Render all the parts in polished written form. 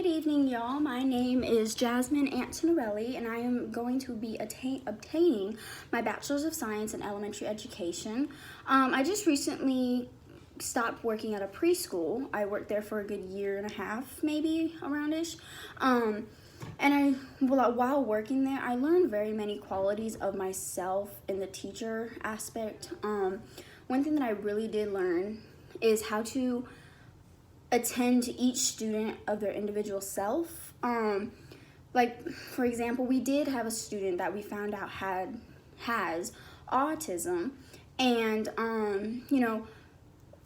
evening, y'all. My name is Jasmine Antonarelli, and I am going to be obtaining my Bachelor's of Science in Elementary Education. I just recently stopped working at a preschool. I worked there for a good year and a half, maybe around-ish. While working there, I learned very many qualities of myself in the teacher aspect. One thing that I really did learn is how to attend to each student of their individual self. For example, we did have a student that we found out has autism, and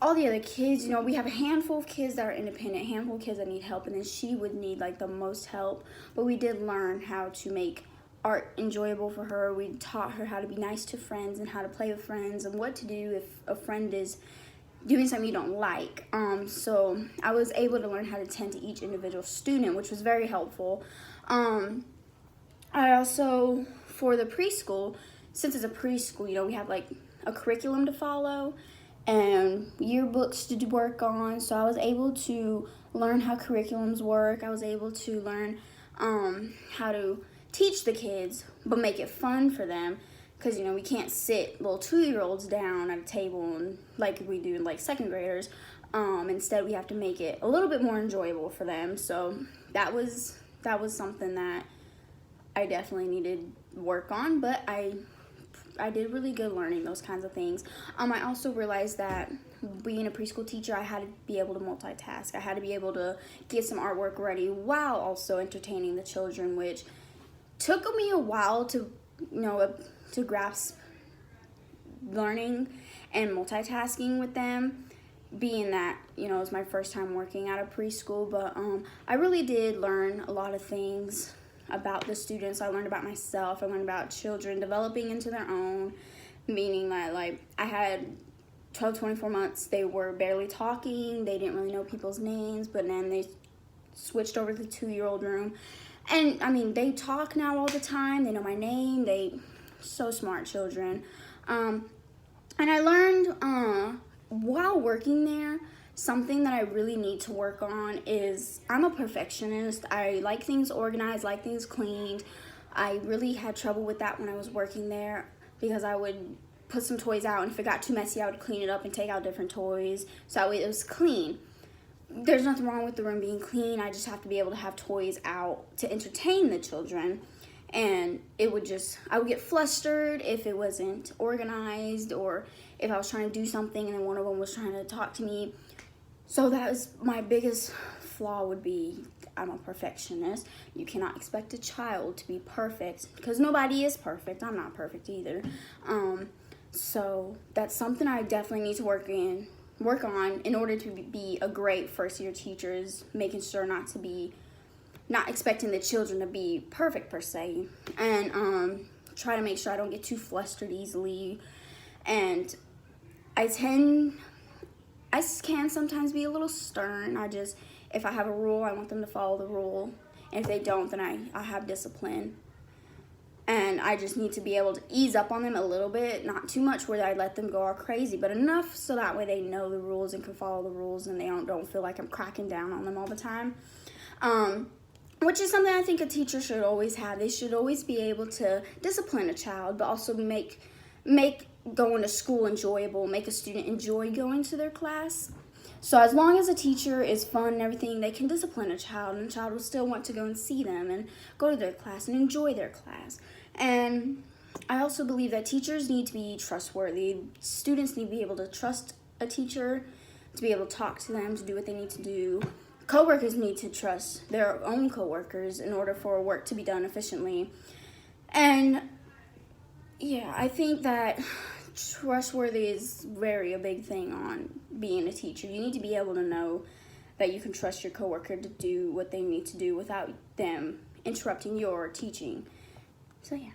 all the other kids, we have a handful of kids that are independent, a handful of kids that need help, and then she would need like the most help. But we did learn how to make art enjoyable for her. We taught her how to be nice to friends and how to play with friends and what to do if a friend is doing something you don't like. So I was able to learn how to tend to each individual student, which was very helpful. I also, for the preschool, since it's a preschool, we have like a curriculum to follow and yearbooks to work on. So I was able to learn how curriculums work. I was able to learn how to teach the kids, but make it fun for them. Because, we can't sit little 2-year-olds down at a table and like we do in like second graders. Instead, we have to make it a little bit more enjoyable for them. So that was something that I definitely needed work on, but I did really good learning those kinds of things. I also realized that being a preschool teacher, I had to be able to multitask. I had to be able to get some artwork ready while also entertaining the children, which took me a while to grasp learning and multitasking with them, being that, it was my first time working at a preschool. But I really did learn a lot of things about the students. I learned about myself. I learned about children developing into their own, meaning that I had 12, 24 months, they were barely talking. They didn't really know people's names, but then they switched over to the 2-year-old room. And they talk now all the time. They know my name. So smart children. And I learned while working there, something that I really need to work on is I'm a perfectionist. I like things organized, like things cleaned. I really had trouble with that when I was working there because I would put some toys out, and if it got too messy, I would clean it up and take out different toys so that way it was clean. There's nothing wrong with the room being clean. I just have to be able to have toys out to entertain the children. And I would get flustered if it wasn't organized, or if I was trying to do something and then one of them was trying to talk to me. So that was my biggest flaw, would be I'm a perfectionist. You cannot expect a child to be perfect because nobody is perfect. I'm not perfect either. So that's something I definitely need to work on in order to be a great first-year teacher, is making sure not expecting the children to be perfect per se, and try to make sure I don't get too flustered easily. And I can sometimes be a little stern. If I have a rule, I want them to follow the rule, and if they don't, then I have discipline. And I just need to be able to ease up on them a little bit, not too much where I let them go all crazy, but enough so that way they know the rules and can follow the rules, and they don't feel like I'm cracking down on them all the time. Which is something I think a teacher should always have. They should always be able to discipline a child, but also make going to school enjoyable, make a student enjoy going to their class. So as long as a teacher is fun and everything, they can discipline a child, and the child will still want to go and see them and go to their class and enjoy their class. And I also believe that teachers need to be trustworthy. Students need to be able to trust a teacher, to be able to talk to them, to do what they need to do. Coworkers need to trust their own coworkers in order for work to be done efficiently. And yeah, I think that trustworthy is a big thing on being a teacher. You need to be able to know that you can trust your coworker to do what they need to do without them interrupting your teaching. So yeah.